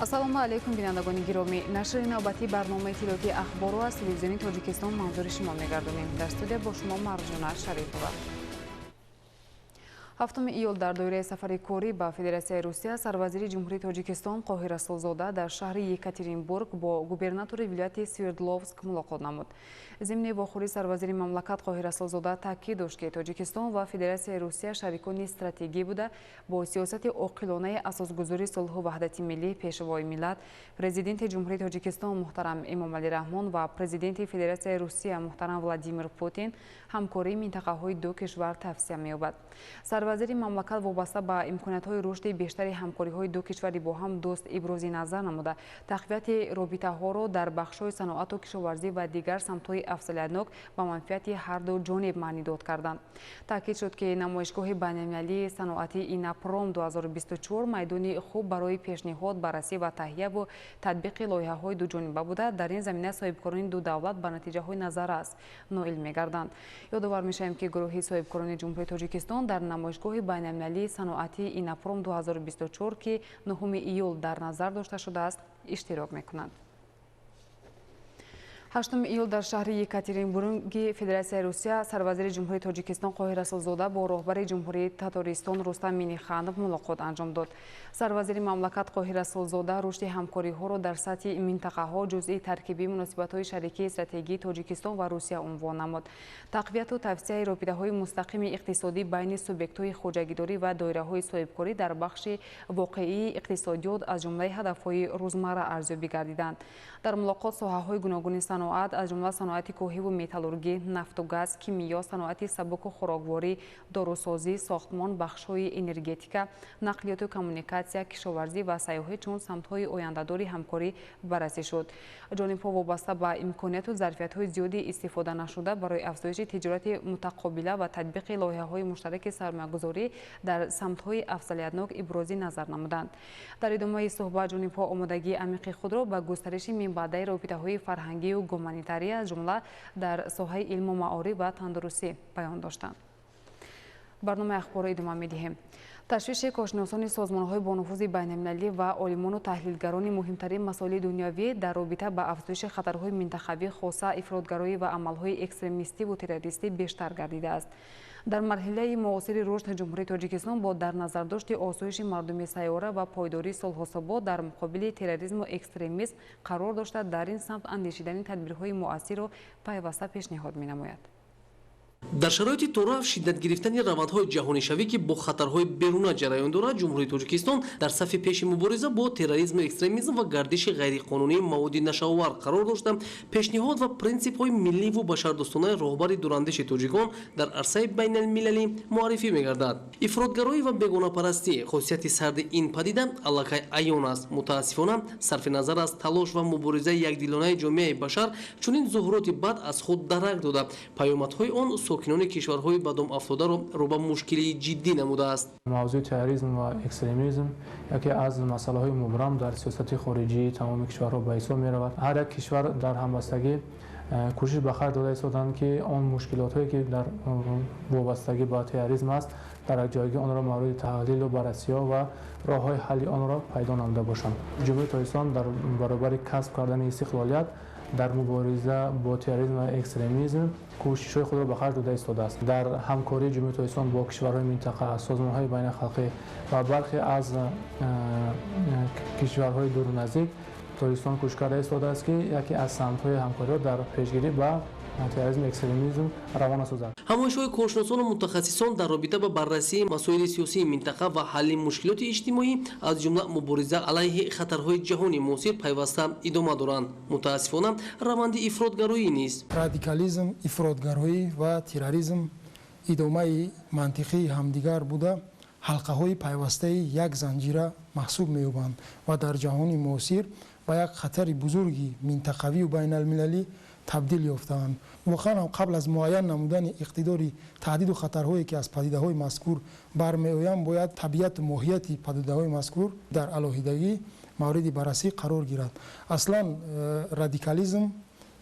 ассалому алайкум бинандагони гиромӣ. Нашри навбатии барномаи иттилоъотии ахбору аз телевизиони Тоҷикистон манзури шумо мегардонем. Дар студия бо шумо Марҷона Шарипова. 7 июл дар доираи сафари корӣ ба Федератсияи Русия сарвазири ҷумҳурии Тоҷикистон Қоҳир Расулзода дар шаҳри Екатеринбург бо губернатори вилояти Свердловск мулоқот намуд. Зимни вохӯрӣ сарвазири мамлакат Қоҳир Расулзода таъкид дошт, ки Тоҷикистон ва Федератсияи Русия шарикони стратегӣ буда бо сиёсати оқилонаи асосгузори сулҳу ваҳдати миллӣ пешвои миллат, президенти ҷумҳурии Тоҷикистон муҳтарам Эмомалӣ Раҳмон ва президенти Федератсияи Русия муҳтарам Владимир Путин ҳамкории минтақаҳои ду кишвар тавсия меёбад. Сарвазири мамлакат вобаста ба имкониятҳои рушди бештари ҳамкориҳои ду кишвари бо ҳам дӯст ибрози назар намуда, тақвияти робитаҳоро дар бахшҳои саноату кишоварзӣ ва дигар самтҳои афзалиятнок ба манфиати ҳарду ҷониб маънӣ дод карданд. Таъкид шуд, ки намоишгоҳи байналмилалии саноати Иннапром 2024 майдони хуб барои пешниҳод, баррасӣ ва таҳияву татбиқи лоиҳаҳои дуҷониба буда, дар ин замина соҳибкорони ду давлат ба натиҷаҳои назаррас ноил мегарданд. Ёдовар мешавем, ки гурӯҳи соҳибкорони ҷумҳурии Тоҷикистон дар намоишгоҳи байналмилалии саноати Иннапром 2024, ки 9 июл дар назар дошта шудааст, иштирок мекунанд. 8 июл дар шаҳри Екатеринбурги Федератсияи Русия сарвазири ҷумҳурии Тоҷикистон Қоҳир Расулзода бо роҳбари ҷумҳурии Татористон Рустам Минниханов мулоқот анҷом дод. Сарвазири мамлакат Қоҳир Расулзода рушди ҳамкориҳоро дар сатҳи минтақаҳо ҷузъи таркиби муносибатҳои шарикии стратегии Тоҷикистон ва Русия унвон намуд. Тақвияту тавсияи робитаҳои мустақими иқтисодӣ байни субъектҳои хоҷагидорӣ ва доираҳои соҳибкорӣ дар бахши воқеии иқтисодиёт аз ҷумлаи ҳадафҳои рӯзмарра арзёбӣ гардиданд. Дар мулоқот соҳаҳои гуногуни саноат аз ҷумла саноати коҳиву металлургӣ, нафту газ, кимиё, саноати сабуку хӯрокворӣ, дорусозӣ, сохтмон, бахшҳои энергетика, нақлиёту коммуникатсия, кишоварзӣ ва сайёҳӣ чун самтҳои ояндадори ҳамкорӣ баррасӣ шуд. ҷонибҳо вобаста ба имконияту зарфиятҳои зиёди истифода нашуда барои афзоиши тиҷорати мутақобила ва татбиқи лоиҳаҳои муштараки сармоягузорӣ дар самтҳои афзалиятнок ибрози назар намуданд. Дар идомаи суҳбат ҷонибҳо омодагии амиқи худро ба густариши минбаъдаи робитаҳои фарҳангию гуманитария аз ҷумла дар соҳаи илму маориф ва тандурустӣ баён доштанд. барномаи ахборро идома медиҳем. ташвиши кошиносони созмонҳои бо нуфузи байналмилалӣ ва олимону таҳлилгарони муҳимтарин масоили дунёвӣ дар робита ба афзоиши хатарҳои минтақавӣ хоса ифротгароӣ ва амалҳои экстремистиву террористӣ бештар гардидааст. дар марҳилаи муосири рушд ҷумҳурии Тоҷикистон бо дар назардошти осоиши мардуми сайёра ва пойдории солҳособод дар муқобили терроризму экстремизм қарор дошта дар ин самт андешидани тадбирҳои муассирро пайваста пешниҳод менамояд. дар шароити торраф шиддат гирифтани равандҳои ҷаҳонишавӣ ки бо хатарҳои беруна ҷараён дорад, ҷумҳурии Тоҷикистон дар сафи пеши мубориза бо терроризму экстремизм ва гардиши ғайриқонунии маводи нашавовар қарор дошта, пешниҳод ва принсипҳои милливу башардӯстонаи роҳбари дурандеши тоҷикон дар арсаи байналмилалӣ муаррифӣ мегардад. ифротгароӣ ва бегонапарастӣ хосияти сарди ин падида аллакай аён аст. мутаассифона сарфи назар аз талош ва муборизаи якдилонаи ҷомеаи башар чунин зуҳуроти бад аз худ дарак дода, паёмадҳои он сокинони кишварҳои бадом афтодаро ро ба мушкилии ҷиддӣ намудааст. мавзӯи терроризм ва экстремизм яке аз масъалаҳои мубрам дар сиёсати хориҷии тамоми кишварҳо ба ҳисоб меравад. ҳар як кишвар дар ҳамбастагӣ кӯшиш ба харҷ дода истоданд, ки он мушкилотҳое ки дар вобастагӣ ба терроризм аст дар якҷоягӣ онро мавриди таҳлилу баррасиҳо ва роҳҳои ҳалли онро пайдо намуда бошанд. ҷумҳурии Тоҷикистон дар баробари касб кардани истиқлолият дар мубориза бо терроризм ва экстремизм кӯшишҳои худро ба харҷ дода истодааст. дар ҳамкории ҷумҳурии Тоҷикистон бо кишварҳои минтақа, созмонҳои байналхалқӣ ва бархе аз кишварҳои дурназдик Тоҷикистон кӯшиш карда истодааст, ки яке аз самтҳои ҳамкориро дар пешгирӣ ба терроризм экстремизм равона созад. ҳамоишҳои коршиносону мутахассисон дар робита ба баррасии масоили сиёсии минтақа ва ҳалли мушкилоти иҷтимоӣ аз ҷумла мубориза алайҳи хатарҳои ҷаҳони муосир пайваста идома доранд. мутаассифона раванди ифротгароӣ низ радикализм, ифротгароӣ ва терроризм идомаи мантиқии ҳамдигар буда ҳалқаҳои пайвастаи як занҷира маҳсуб меёбанд ва дар ҷаҳони муосир ба як хатари бузурги минтақавию байналмилалӣ табдил ёфтаанд. воқеан қабл аз муайян намудани иқтидори таҳдиду хатарҳое ки аз падидаҳои мазкур бармеоянд, бояд табиату моҳияти падидаҳои мазкур дар алоҳидагӣ мавриди баррасӣ қарор гирад. аслан радикализм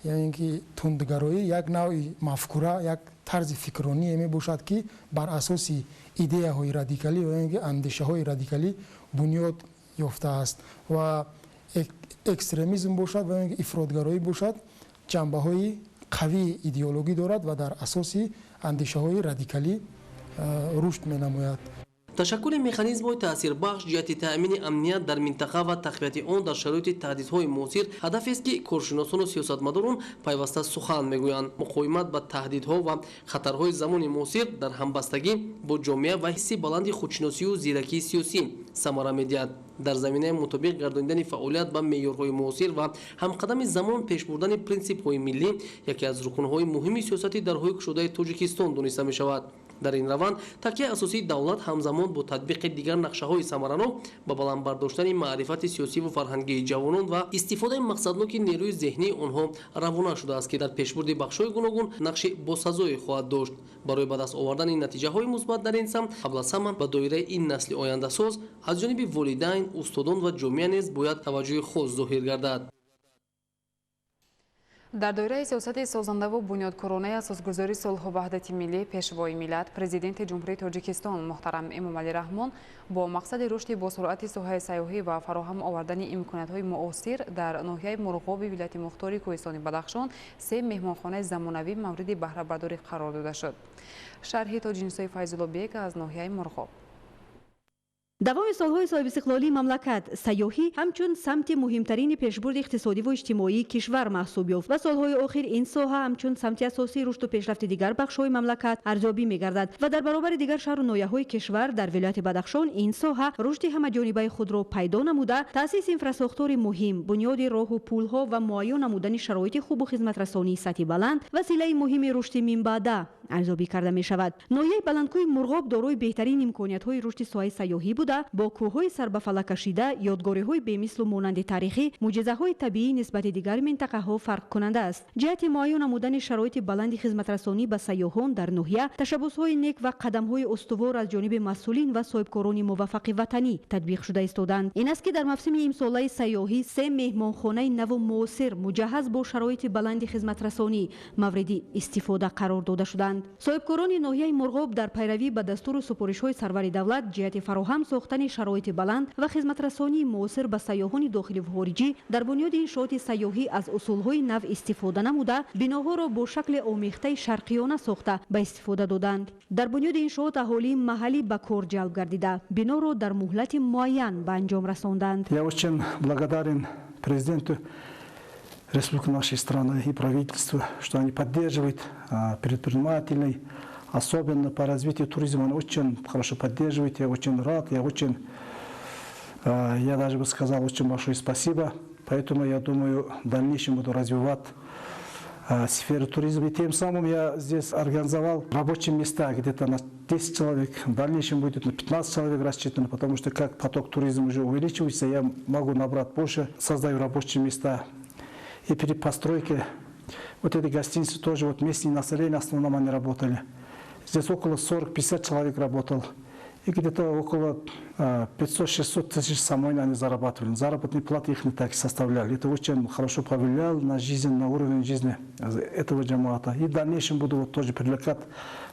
яъне ки тундгароӣ як навъи мафкура, як тарзи фикроние мебошад, ки бар асоси идеяҳои радикалӣ ва андешаҳои радикалӣ бунёд ёфтааст ва екстремизм бошад ва ифротгароӣ бошад ҷанбаҳои қавии идеологӣ дорад ва дар асоси андешаҳои радикалӣ рушд менамояд. ташаккули механизмҳои таъсирбахш ҷиҳати таъмини амният дар минтақа ва тақвияти он дар шароити таҳдидҳои муосир ҳадафест ки коршиносону сиёсатмадорон пайваста сухан мегӯянд. муқовимат ба таҳдидҳо ва хатарҳои замони муосир дар ҳамбастагӣ бо ҷомеа ва ҳисси баланди худшиносию зиракии сиёсӣ самара медиҳад. дар заминаи мутобиқ гардонидани фаъолият ба меъёрҳои муосир ва ҳамқадами замон пеш бурдани принсипҳои миллӣ яке аз рукунҳои муҳими сиёсати дарҳои кушодаи Тоҷикистон дониста мешавад. дар ин раванд такияи асосии давлат ҳамзамон бо татбиқи дигар нақшаҳои самаранок ба баланд бардоштани маърифати сиёсиву фарҳангии ҷавонон ва истифодаи мақсадноки нерӯи зеҳнии онҳо равона шудааст ки дар пешбурди бахшҳои гуногун нақши босазое хоҳад дошт. барои ба даст овардани натиҷаҳои мусбат дар ин самт қабл аз ҳама ба доираи ин насли ояндасоз аз ҷониби волидайн, устодон ва ҷомеа низ бояд таваҷҷӯҳи хос зоҳир гардад. дар доираи сиёсати созандаву бунёдкоронаи асосгузори сулҳу ваҳдати миллӣ пешвои миллат президенти ҷумҳурии Тоҷикистон муҳтарам Эмомалӣ Раҳмон бо мақсади рушди босуръати соҳаи сайёҳӣ ва фароҳам овардани имкониятҳои муосир дар ноҳияи Мурғоби вилояти мухтори Кӯҳистони Бадахшон 3 меҳмонхонаи замонавӣ мавриди баҳрабардорӣ қарор дода шуд. шарҳи Тоҷинисои Файзуллобек аз ноҳияи Мурғоб. давоми солҳои соҳибистиқлолии мамлакат сайёҳӣ ҳамчун самти муҳимтарини пешбурди иқтисодиву иҷтимоии кишвар маҳсуб ёфт ва солҳои охир ин соҳа ҳамчун самти асосии рушду пешрафти дигар бахшҳои мамлакат арзёбӣ мегардад ва дар баробари дигар шаҳру ноҳияҳои кишвар дар вилояти Бадахшон ин соҳа рушди ҳамаҷонибаи худро пайдо намуда таъсиси инфраструктури муҳим, бунёди роҳу пулҳо ва муайён намудани шароити хубу хизматрасонии сатҳи баланд василаи муҳими рушди минбаъда арзёбӣ карда мешавад. ноҳияи баландкӯҳи Мурғоб дорои беҳтарин имкониятҳои рушди соҳаи сайёҳӣ буда бо кӯҳҳои сарбафалак кашида, ёдгориҳои бемислу монанди таърихӣ, мӯъҷизаҳои табиӣ нисбати дигар минтақаҳо фарқкунанда аст. ҷиҳати муайён намудани шароити баланди хизматрасонӣ ба сайёҳон дар ноҳия ташаббусҳои нек ва қадамҳои устувор аз ҷониби масъулин ва соҳибкорони муваффақи ватанӣ татбиқ шуда истоданд. ин аст ки дар мавсими имсолаи сайёҳӣ 3 меҳмонхонаи наву муосир муҷаҳҳаз бо шароити баланди хизматрасонӣ мавриди истифода қарор дода шуданд. соҳибкорони ноҳияи Мурғоб дар пайравӣ ба дастуру супоришҳои сарвари давлат ҷиҳати фароҳам сохтани шароити баланд ва хизматрасонии муосир ба сайёҳони дохиливу хориҷӣ дар бунёди иншооти сайёҳӣ аз усулҳои нав истифода намуда биноҳоро бо шакли омехтаи шарқиёна сохта ба истифода доданд. дар бунёди иншоот аҳолии маҳаллӣ ба кор ҷалб гардида биноро дар муҳлати муайян ба анҷом расонданд. Я очень благодарен президенту Республики нашей страны и правительству, что они поддерживают предпринимателей, особенно по развитию туризма. Он очень хорошо поддерживает. Я очень рад, я даже бы сказал, очень большое спасибо. Поэтому я думаю, в дальнейшем буду развивать сферу туризма. И тем самым я здесь организовал рабочие места где-то на 10 человек. В дальнейшем будет на 15 человек рассчитано, потому что как поток туризма уже увеличивается, я могу набрать больше, создаю рабочие места. И при постройке вот этой гостиницы тоже вот местные населения в основном они работали. Здесь около 40-50 человек работал. И где-то около 500-600 тысяч самой они зарабатывали. Заработные платы их не так составляли. Это очень хорошо повлияло на жизнь, на уровень жизни этого джамаата. И в дальнейшем буду вот тоже привлекать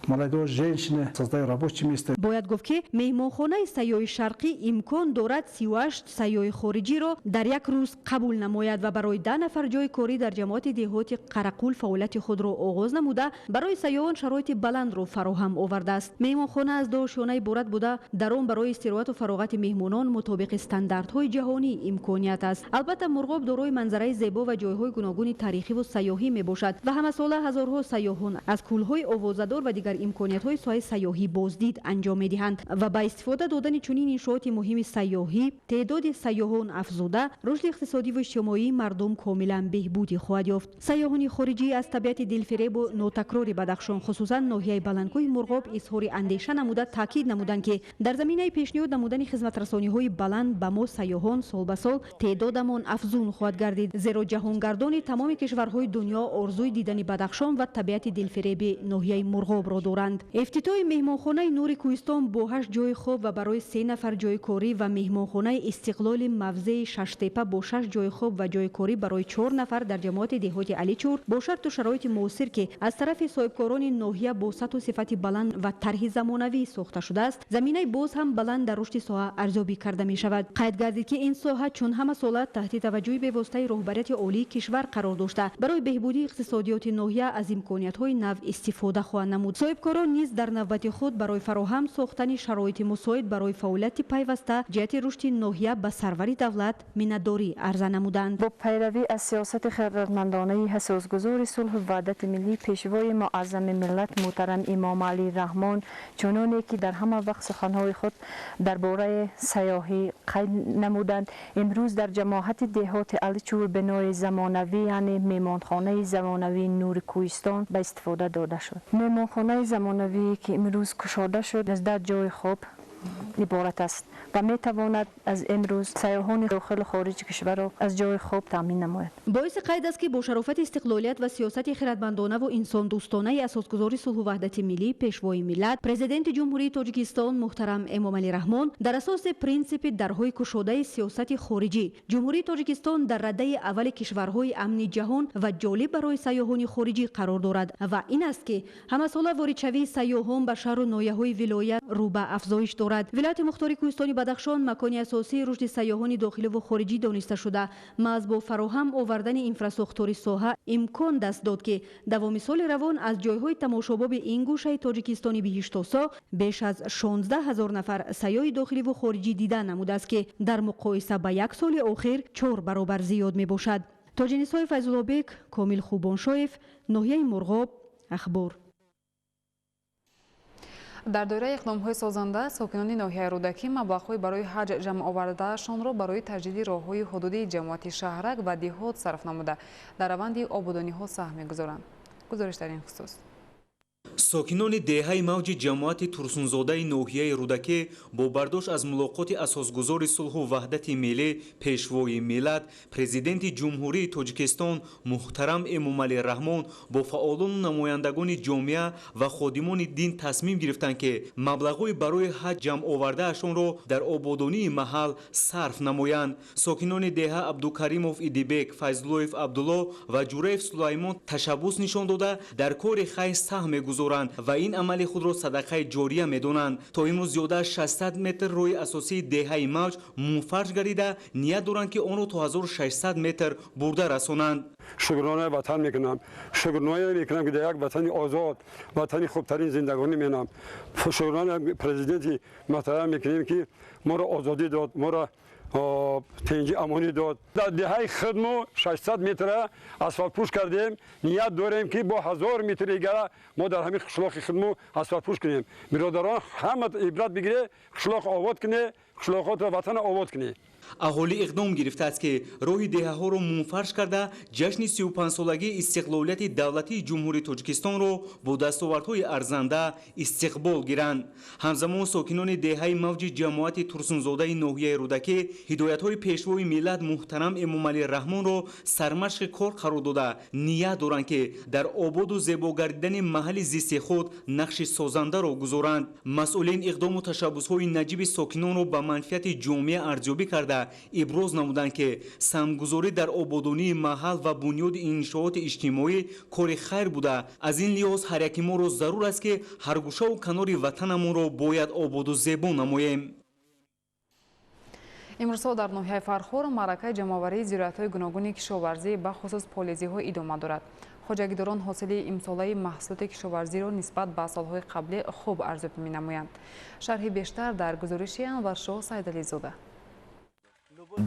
молодежь, женщины, создаю рабочие места. бояд гуфт ки меҳмонхонаи сайёҳи шарқӣ имкон дорад 38 сайёҳи хориҷиро дар як рӯз қабул намояд ва барои 10 нафар ҷойи корӣ дар ҷамоати деҳоти Қарақул фаъолияти худро оғоз намуда барои сайёҳон шароити баландро фароҳам овардааст. меҳмонхона аз 2 ошёна иборат буда дар он барои истироҳату фароғати меҳмонон мутобиқи стандартҳои ҷаҳонӣ имконият аст. албатта Мурғоб дорои манзараи зебо ва ҷойҳои гуногуни таърихиву сайёҳӣ мебошад ва ҳамасола ҳазорҳо сайёҳон аз кӯлҳои овозадор ва дигар имкониятҳои соҳаи сайёҳӣ боздид анҷом медиҳанд ва ба истифода додани чунин иншооти муҳими сайёҳӣ теъдоди сайёҳон афзуда рушди иқтисодиву иҷтимоии мардум комилан беҳбудӣ хоҳад ёфт. сайёҳони хориҷӣ аз табиати дилфиребу нотакрори Бадахшон хусусан ноҳияи баландкӯҳи Мурғоб изҳори андеша намуда таъкид намуданд ки дар заминаи пешниҳод намудани хизматрасониҳои баланд ба мо сайёҳон сол ба сол теъдодамон афзун хоҳад гардид, зеро ҷаҳонгардони тамоми кишварҳои дунё орзуи дидани Бадахшон ва табиати дилфиреби ноҳияи Мурғобро قرار دارند. افتتاح مهمانخانه نور کوهستان با 8 جای خواب و برای 3 نفر جای کاری و مهمانخانه استقلال موضع ششتپه با 6 جای خواب و جای کاری برای 4 نفر در جماعت دهات علیچور با شرط و شرایط موثر که از طرف صاحبکاران ناحیه با سطح و صفت بلند و طرح زمانوی ساخته شده است، زمینه باز هم بلند در رشد ساحه ارزیابی کرده می شود. قید گردید که این ساحه چون همه سالت تحت توجه به واسطه رهبریت عالی کشور قرار داشته، برای بهبودی اقتصادیات ناحیه از امکانیت‌های نو استفاده خواهند نمود. صاحبکاران نیز در نوبت خود برای فراهم ساختن شرایط مساعد برای فعالیت پیوسته جهت رشد ناحیه به سرور دولت منتداری عرضه نمودند. با پیروی از سیاست خردمندانه اساسگذار صلح و وحدت ملی پیشوای معظم ملت محترم امام علی رحمان، چنانه که در همه وقت سخنهای خود درباره سیاحی قید نمودند، امروز در جماعت دهات علیچور بنای زمانوی یعنی مهمانخانه زمانوی نور کوهستان به استفاده داده شد. مهمانخانه زمانوی که امروز گشاده شد از 10 جای خواب عبارت است و می تواند از امروز سیاحان داخل و خارج کشور را از جای خواب تامین نماید. باعث قید است که با شرافت استقلالیت و سیاست خردمندانه و انسان دوستانه اساسگذار صلح و وحدت ملی پیشوای ملت پرزیدنت جمهوری تاجیکستان محترم امام علی رحمان در اساس پرینسیپ درهای گشاده سیاست خارجی، جمهوری تاجیکستان در رده اول کشورهای امنی جهان و جالب برای سیاحان خارجی قرار دارد و این است که همساله واردشوی سیاحان به شهر و ناحیه‌های ولایت رو به افزایش دارد. ولایت مختار کوهستان بدخشان مکانی اساسی رشد سیاحان داخلی و خارجی دانسته شده، محض با فراهم آوردن اینفراستراکچور ساحه امکان دست داد که دوام سال روان از جایهای تماشاباب این گوشه تاجیکستانی بهشتاسا بیش از 16,000 نفر سیاح داخلی و خارجی دیده نموده است که در مقایسه با 1 سال اخیر 4 برابر زیاد می باشد. تاجنیسای فیض‌الله بیگ، کامل خوبانشایف، ناحیه مرغاب، اخبار. در دوره اقدام‌های سازنده، ساکنان ناحیه رودکی مبلغ‌های برای حج جمع آورده‌شان را برای تجدید راه‌های حدودی جماعت شهرک و دهات صرف نموده در روند آبادانی‌ها سهم می‌گذارند. گزارش در این خصوص. ساکنان دهه موج جماعت ترسونزاده ناحیه رودکی با برداشت از ملاقات اساسگذار صلح و وحدت ملی پیشوای ملت پرزیدنت جمهوری تاجیکستان محترم امام علی رحمان با فعالان و نمایندگان جامعه و خادمان دین تصمیم گرفتند که مبلغ‌های برای حج جمع آورده‌شان را در آبادانی محل صرف نمایند. ساکنان دهه عبدالکریمов ایدیبک، فیض‌الله عبدالله و جوریف سلیمان تشبث نشان داده در کار خیر سهم گذارند و این عمل خود را صدقه جاریه می‌دانند. تا امروز زیاده از 600 متر روی اساسی دهه موج منفرج گردیده نیت دارند که آن را تا 1600 متر برده رسانند. شکرانه وطن میکنم، شکرانه میکنم که در یک وطن آزاد، وطن خوبترین زندگانی میکنم. شکرانه پرزیدنت محترم میکنیم که ما را آزادی داد، ما را تنجی امانی داد. در دهه خدمو 600 متر اسفالت پوش کردیم. نیت داریم که با 1000 متر دیگر ما در همین قشلاق خدمو اسفالت پوش کنیم. برادران همه عبرت بگیره، قشلاق آباد کنه، قشلاقات را وطن آباد کنه. اهالی اقدام گرفته است که راه دهه ها را منفرش کرده جشن 35 سالگی استقلالیت دولتی جمهوری تاجیکستان را با دستاوردهای ارزنده استقبال گیرند. همزمان ساکنان دهه موج جماعت ترسونزاده ناحیه رودکی هدایت‌های پیشوای ملت محترم امام علی رحمان را سرمشق کار قرار داده نیت دارند که در آباد و زیبا گردیدن محل زیست خود نقش سازنده را گذارند. مسئولین اقدام و تشبث‌های نجیب ساکنان را به منفعت جامعه ارزیابی کرده ابراز نمودند که سهمگذاری در آبادانی محل و بنیاد انشاءات اجتماعی کار خیر بوده. از این لحاظ هر یک ما را ضرور است که هر گوشه و کنار وطنمان را باید آباد و زیبا نماییم. امروز در ناحیه فرخور معرکه جمع‌آوری زراعت‌های گوناگون کشاورزی به خصوص پالیزی‌ها ادامه دارد. خواجگیداران حاصل امساله محصولات کشاورزی را نسبت به سال‌های قبلی خوب ارزیابی می‌نمایند. شرح بیشتر در گزارش انورشاه سیدعلی‌زاده.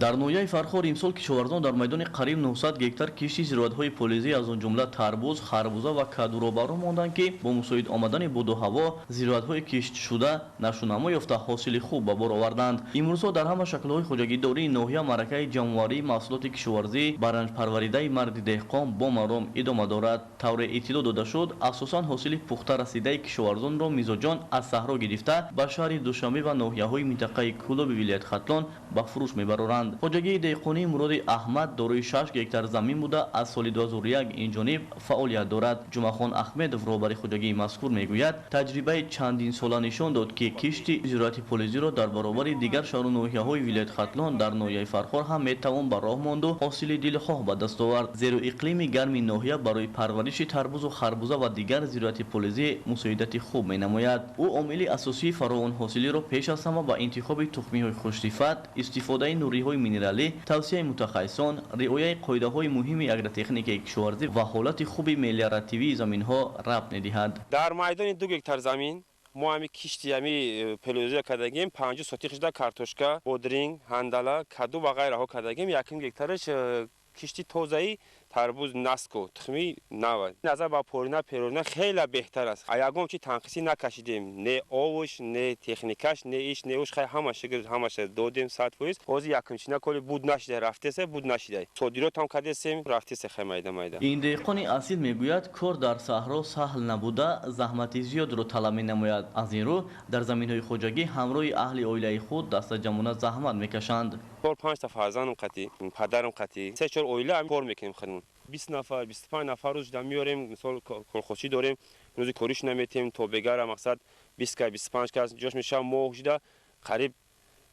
در ناحیه فرخور امسال کشاورزان در میدان قریب 900 گکتار کشتی زراعت‌های پولیزی از آن جمله تربوز، خربوزه و کدو را بر ماندند که با مساعد آمدن باد و هوا زراعت‌های کشت شده نشونما یافته حاصل خوب به بار آوردند. امروز در همه شکل‌های خواجگیداری ناحیه معرکه جمع‌آوری محصولات کشاورزی برنج پروریده مرد دهقان با مرام ادامه دارد. طور اطلاع داده شد اساساً حاصل پخته رسیده کشاورزان را میزاجان از صحرا گرفته به شهر دوشنبه و ناحیه‌های منطقه کلوب ولایت ختلان به فروش میبرند. می‌قرارند. خوجگی دیقونی مراد احمد دارای 6 گکتار زمین بوده از سال 2001 این جانب فعالیت دارد. جمعه‌خان احمدов روبروی خوجگی مذکور میگوید تجربه چندین ساله نشان داد که کشتی زراعتی پولیزی را در برابر دیگر شهر و ناحیه‌های ولایت ختلان در ناحیه فرخار هم میتوان به راه ماند و حاصل دلخواه به دست آورد. زیرا اقلیم گرم ناحیه برای پرورش تربوز و خربوزه و دیگر زراعتی پولیزی مساعدت خوب می‌نماید. او عامل اساسی فراوان حاصلی را پیش از همه با انتخاب تخمی‌های خوش‌صفت، استفاده نوری‌های مینرالی، توصیه متخصصان، رعایت قاعده‌های مهم اگرتکنیک کشاورزی و حالت خوب ملیاراتیوی زمین‌ها ربط می‌دهد. در میدان 2 گکتار زمین ما همی کشتی همی پلوزی کردگیم 50 سوتیخش دا کارتوشکا، بودرینگ، هندلا، کدو و غیره ها کردگیم. یکم گکتارش کشتی توزیعی تربوز نسکو تخمی نو نظر با پورینا پیرونا خیلی بهتر است. ایگام چی تنقیسی نکشیدیم، نه آوش نه تکنیکش نه ایش نه اوش، خیلی همش دادیم 100%. اوزی یکم چی نکلی بود نشده رفته سه بود نشده صادرات هم کردیم رفته سه خمیده میده. این دهقان اصیل میگوید کار در صحرا سهل نبوده، زحمت زیاد رو طلب نماید. از این رو در زمین‌های خوجگی همراه اهل عائله خود دست جمعونه زحمت میکشند. 4-5 تا فرزندم قطعی، پدرم قطعی، 3-4 عائله هم کار میکنیم خودمون. 20 نفر 25 نفر روز دم میاریم. مثلا کلخوشی داریم، روزی کاریش نمیتیم تو بگره مقصد 20 تا 25 کس جوش میشه ماه شده قریب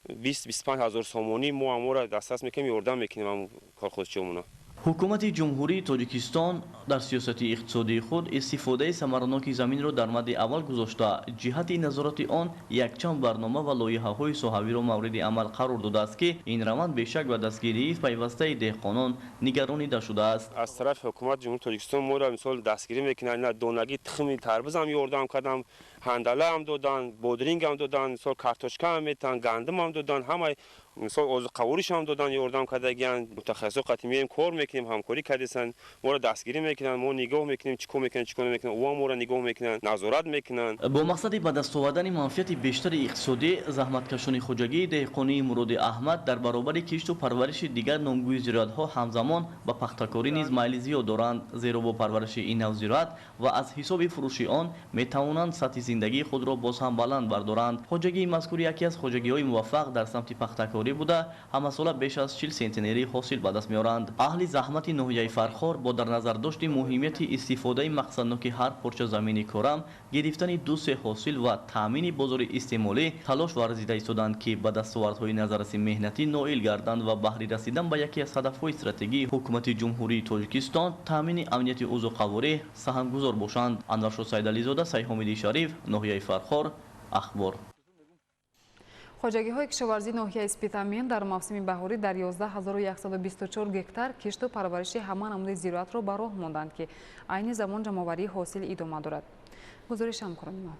20-25 هزار سومونی ما امور دسترس میکنیم یاردم میکنیم کلخوشیمون. حکومت جمهوری تاجیکستان در سیاست اقتصادی خود استفاده ثمرناک زمین را در مد اول گذاشته. جهت نظارت آن یکچند برنامه و لایحه‌های ساحوی را مورد عمل قرار داده است که این روند بیشک به دستگیری پیوسته دهقانان نگرانیده شده است. از طرف حکومت جمهوری تاجیکستان ما را مثال دستگیری میکنن، دانگی تخم تربوز هم یاردم کردم، هندله هم دادن، بودرینگ هم دادن، مثال کارتوشکا هم میتن، گندم هم دادن، همه مثال از قوریش هم دادن یاردم کردگیان. متخصص قطعی کار میکنیم، همکاری کردن، ما را دستگیری میکنن، ما نگاه میکنیم چیکار میکنن و ما را نگاه میکنن، نظارت میکنن. با مقصد به دست آوردن منفعت بیشتر اقتصادی، زحمتکشان خوجگی دهقانی مراد احمد در برابر کشت و پرورش دیگر نامگوی زراعت‌ها همزمان با پختکاری نیز میل زیاد دارند. زیرا با پرورش این نوع زراعت و از حساب فروش آن میتوانند سطح زندگی خود را باز هم بلند بردارند. خوجگی مذکور یکی از خوجگی‌های موفق در سمت پختکاری بوده، همه ساله بیش از 40 سنتنری حاصل به دست میارند. اهل زحمت ناحیه فرخار با در نظر داشت مهمیت استفاده مقصدناک هر پارچه زمینی کارم، گرفتن 2-3 حاصل و تامین بازار استعمالی تلاش ورزیده ایستادند که به دستاوردهای نظررسی مهنتی نائل گردند و بهره رسیدن به یکی از هدفهای استراتژی حکومت جمهوری تاجیکستان تامین امنیت عضو قواره سهمگذار باشند. انورشاه سیدعلیزاده، سعید حمیدی شریف، ناحیه فرخار، اخبار. خوجگی‌های کشاورزی ناحیه اسپیتامین در موسم بهاری در 11124 گکتار کشت و پرورش همان نمود زراعت را به راه ماندند که عین زمان جمع‌آوری حاصل ادامه دارد. گزارش همکاران ما.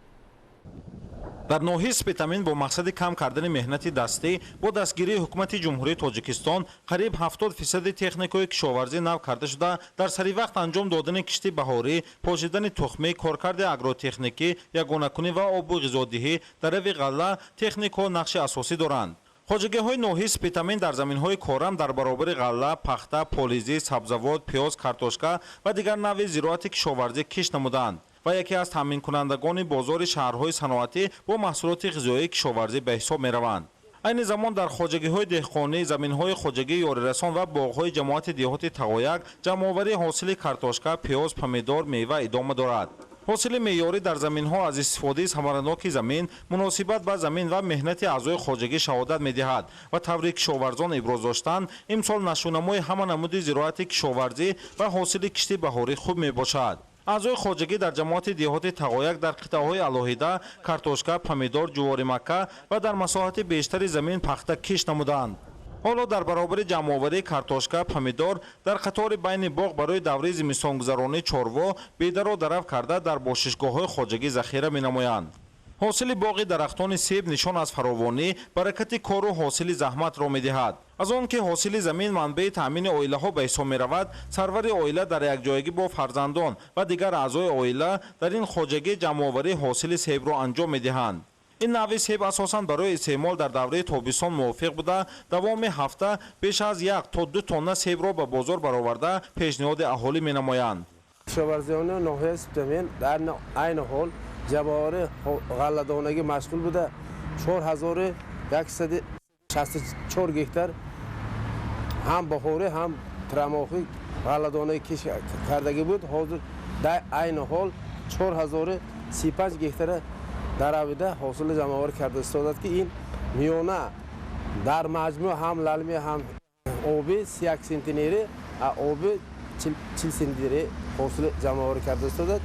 در ناحیه اسپیتامین با مقصد کم کردن مهنت دستی با دستگیری حکومت جمهوری تاجیکستان قریب 70% تکنیک‌های کشاورزی نو کرده شده در سری وقت انجام دادن کشتی بهاری، پاشیدن تخمی، کارکرد اگروتکنیکی، یگانه‌کنی و آب و غذادهی در روی غله تکنیک‌ها نقش اساسی دارند. خوجگی‌های ناحیه اسپیتامین در زمین‌های کارم در برابر غله، پخته، پالیزی، سبزوات، پیاز، کارتوشکا و دیگر نوع زراعت کشاورزی کشت نمودند و یکی از تامین کنندگان بازار شهرهای صنعتی با محصولات غذایی کشاورزی به حساب می‌روند. این زمان در خوجگی‌های دهقانی، زمین‌های خوجگی یاریرسان و باغ‌های جماعت دیهات تقایق جمع‌آوری حاصل کارتوشکا، پیاز، پمیدور، میوه ادامه دارد. حاصل معیاری در زمین‌ها از استفاده ثمرناک زمین، مناسبت با زمین و مهنت اعضای خوجگی شهادت می‌دهد و طوری کشاورزان ابراز داشتند امسال نشونمای همه نمود زراعت کشاورزی و حاصل کشتی بهاری خوب میباشد. اعضای خوجگی در جماعت دیهات تقایق در قطعه‌های علاهیده کارتوشکا، پمیدور، جواری مکه و در مساحت بیشتر زمین پخته کشت نمودند. حالا در برابر جمع‌آوری کارتوشکا، پمیدور در قطار بین باغ برای دوره زمستانگذرانی چاروا بیدار و درو کرده در باششگاه‌های خوجگی ذخیره می‌نمایند. حاصل باغ درختان سیب نشان از فراوانی، برکت کار و حاصل زحمت را می‌دهد. از آن که حاصل زمین منبع تامین عائله‌ها به حساب می‌رود، سرور عائله در یک جایگی با فرزندان و دیگر اعضای عائله در این خوجگی جمع‌آوری حاصل سیب را انجام می‌دهند. این نوع سیب اساساً برای استعمال در دوره تابستان موافق بوده، دوام هفته بیش از 1 تا 2 تن سیب را به بازار برآورده پیشنهاد اهالی می‌نمایند. کشاورزان ناحیه اسپیتامین در عین حال جمع‌آوری غله‌دانگی مشغول بوده. 4164 گکتار ҳам баҳорӣ ҳам трамохӣ ғалладонаи киш кардагӣ буд. ҳозир дар айни ҳол 4035 гектара даравида ҳосили ҷамъоварӣ карда истодад ки ин миёна дар маҷмӯъ ҳам лалми ҳам оби 31 сентинери оби 40 сентинери ҳосили ҷамъоварӣ карда истодад.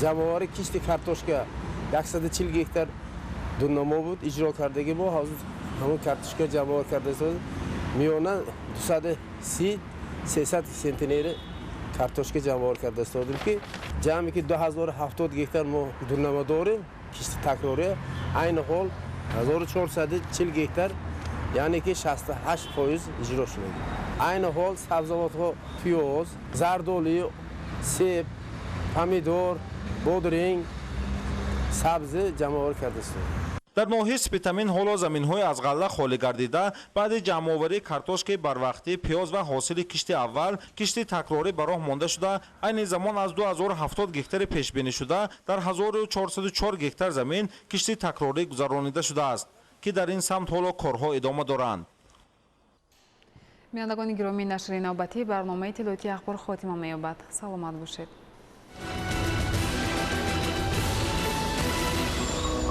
ҷамъовари кишти картошка 140 гектар дуннамо буд иҷро кардагӣ бо ҳозир ҳамун картошка ҷамъоварӣ карда истодад. миёна 230-300 сентинери картошка ҷамъоварӣ карда истодем ки ҷамъи ки 2070 гектар мо дуннамо дорем кишти такрория. айни ҳол 1440 гектар яъне ки 68% иҷро шуда. айни ҳол сабзавотҳо пиёз, зардолӣ, себ, помидор, бодринг, сабзи ҷамъоварӣ карда истодем. дар ноҳияи Спитамин ҳоло заминҳои аз ғалла холӣ гардида баъди ҷамъоварии картошкаи барвақтӣ, пиёз ва ҳосили кишти аввал кишти такрорӣ ба роҳ монда шуда, айни замон аз 2070 гектари пешбинӣ шуда дар 1404 гектар замин кишти такрорӣ гузаронида шудааст ки дар ин самт ҳоло корҳо идома доранд. бинандагони гиромӣ, нашри навбатӣ барномаи иттилоъотии ахбор хотима меёбад. саломат бошед.